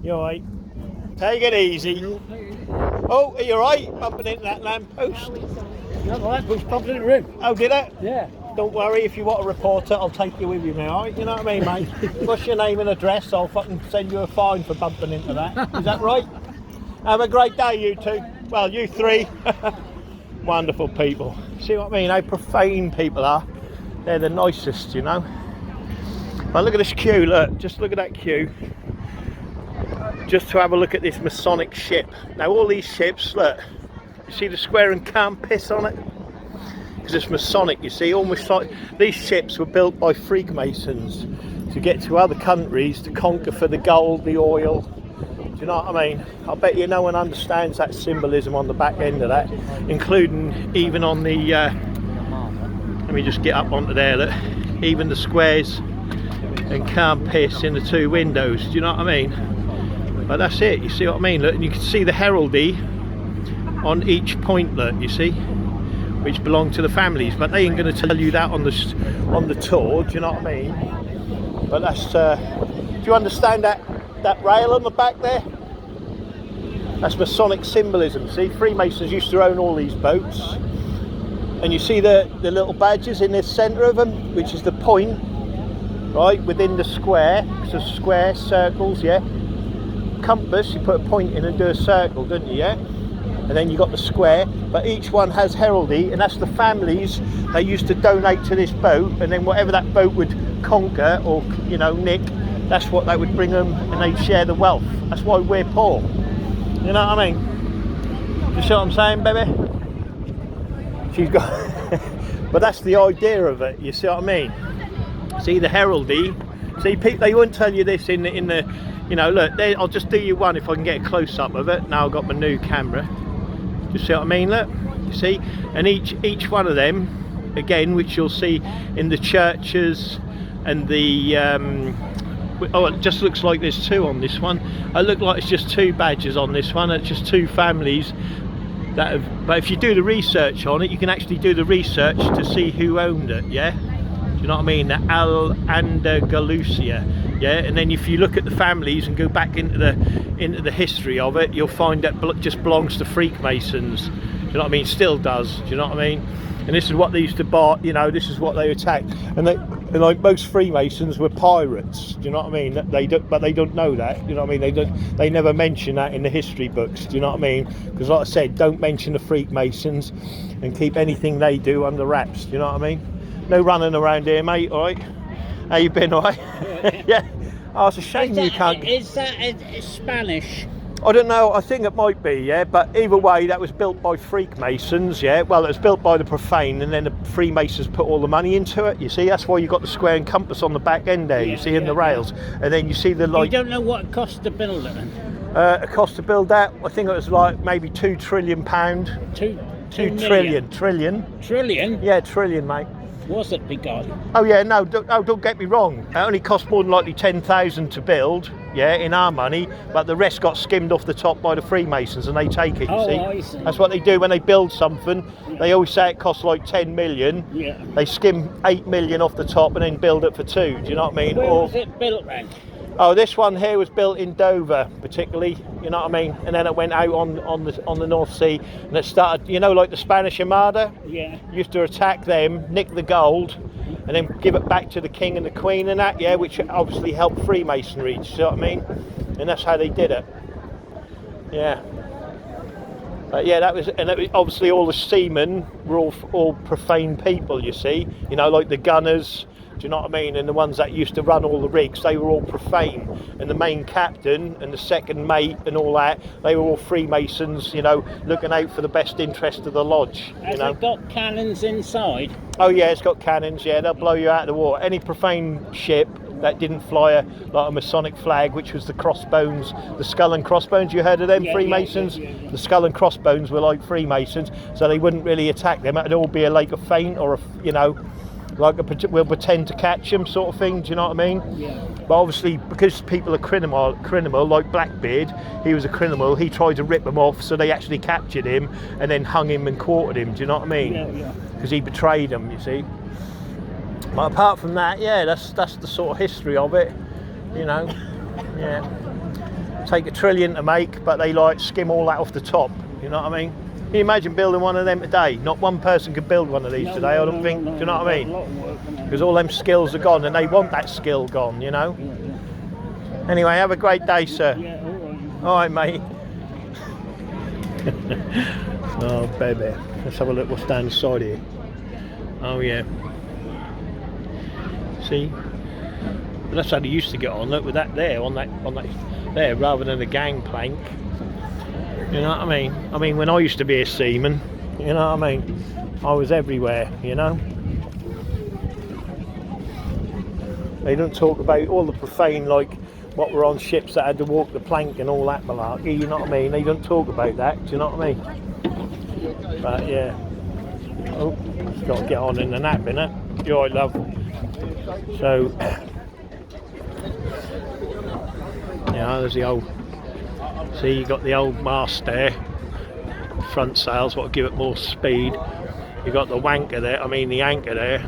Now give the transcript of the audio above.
You alright? Take it easy. Oh, are you alright? Bumping into that lamppost? No, the lamppost popped in the room. Oh, did it? Yeah. Don't worry, if you want to report it, I'll take you with you now, alright? You know what I mean, mate? What's your name and address? I'll fucking send you a fine for bumping into that. Is that right? Have a great day, you two. Well, you three. Wonderful people. See what I mean? How profane people are. They're the nicest, you know. But look at this queue, look. Just look at that queue. Just to have a look at this Masonic ship. Now, all these ships, look. You see the square and calm piss on it? Because it's Masonic, you see. Almost like these ships were built by Freemasons to get to other countries to conquer for the gold, the oil. Do you know what I mean? I bet you no one understands that symbolism on the back end of that, including even on the, let me just get up onto there, look, even the squares and calm piss in the two windows, do you know what I mean? But that's it, you see what I mean? Look, and you can see the heraldry on each point, look, you see, which belong to the families, but they ain't going to tell you that on the tour, do you know what I mean? But that's, do you understand that rail on the back there? That's Masonic symbolism. See, Freemasons used to own all these boats, and you see the little badges in the centre of them, which is the point, right, within the square. So square, circles, yeah. Compass, you put a point in and do a circle, don't you, yeah? And then you got the square, but each one has heraldry, and that's the families they used to donate to this boat, and then whatever that boat would conquer or, you know, nick, that's what they would bring them, and they'd share the wealth. That's why we're poor. You know what I mean? You see what I'm saying, baby? She's got... But that's the idea of it, you see what I mean? See the heraldry? See, people, they wouldn't tell you this in the you know, look, I'll just do you one if I can get a close-up of it. Now I've got my new camera. You see what I mean, look? You see? And each one of them, again, which you'll see in the churches and the... oh, it just looks like there's two on this one. It looked like it's just two badges on this one. It's just two families that have... But if you do the research on it, you can actually do the research to see who owned it, yeah? Do you know what I mean? The Andalusia, yeah? And then if you look at the families and go back into the history of it, you'll find that it just belongs to Freemasons. Do you know what I mean? Still does. Do you know what I mean? And this is what they used to buy, you know, this is what they attacked. And like most Freemasons were pirates, do you know what I mean? But they don't know that, you know what I mean? They never mention that in the history books, do you know what I mean? Because like I said, don't mention the Freemasons and keep anything they do under wraps, do you know what I mean? No running around here, mate, alright? How you been, alright? Yeah. Oh, it's a shame you can't... Is that Spanish? I don't know, I think it might be, yeah, but either way, that was built by Freemasons, yeah. Well, it was built by the Profane, and then the Freemasons put all the money into it, you see. That's why you got the square and compass on the back end there, you see, in the rails. And then you see the, like... You don't know what it cost to build it, then? It cost to build that, I think it was like maybe £2 trillion. Two trillion. Trillion? Yeah, trillion, mate. Was it begun? Oh yeah, no, don't get me wrong. It only cost more than likely 10,000 to build, yeah, in our money, but the rest got skimmed off the top by the Freemasons, and they take it, you see. I see. That's what they do when they build something. They always say it costs like 10 million. Yeah. They skim 8 million off the top and then build it for 2. Do you know what I mean? Where was it built then? Oh, this one here was built in Dover, particularly. You know what I mean? And then it went out on the North Sea, and it started. You know, like the Spanish Armada. Yeah. Used to attack them, nick the gold, and then give it back to the king and the queen and that. Yeah, which obviously helped Freemasonry. Do you know what I mean? And that's how they did it. Yeah. Yeah, that was, and it was, obviously all the seamen were all profane people. You see, you know, like the gunners. Do you know what I mean? And the ones that used to run all the rigs, they were all profane. And the main captain and the second mate and all that, they were all Freemasons, you know, looking out for the best interest of the lodge. Has it got cannons inside? Oh yeah, it's got cannons, yeah, they'll blow you out of the water. Any profane ship that didn't fly like a Masonic flag, which was the crossbones, the skull and crossbones, you heard of them, Freemasons? Yeah. The skull and crossbones were like Freemasons, so they wouldn't really attack them. It'd all be like a feint or a, you know, like we'll pretend to catch them sort of thing, do you know what I mean? Yeah. But obviously, because people are criminal, like Blackbeard, he was a criminal, he tried to rip them off, so they actually captured him and then hung him and quartered him, do you know what I mean? Yeah. Because he betrayed them, you see. But apart from that, yeah, that's the sort of history of it, you know. Yeah. take 1 trillion to make, but they like skim all that off the top. You know what I mean? Can you imagine building one of them today? Not one person could build one of these today, I don't think. Do you know what I mean? Because all them skills are gone, and they want that skill gone, you know? Anyway, have a great day, sir. All right, mate. Oh, baby. Let's have a look what's down the side here. Oh, yeah. See? That's how they used to get on. Look, with that there, on that there, rather than a gangplank. You know what I mean? I mean, when I used to be a seaman, you know what I mean? I was everywhere, you know? They don't talk about all the profane, like what were on ships that had to walk the plank and all that malarkey, you know what I mean? They don't talk about that, do you know what I mean? But yeah. Oh, just got to get on in the nap, innit? You're right, love. So, yeah, there's the old. See, you got the old mast there, front sails, what to give it more speed. You got the wanker there, I mean the anchor there.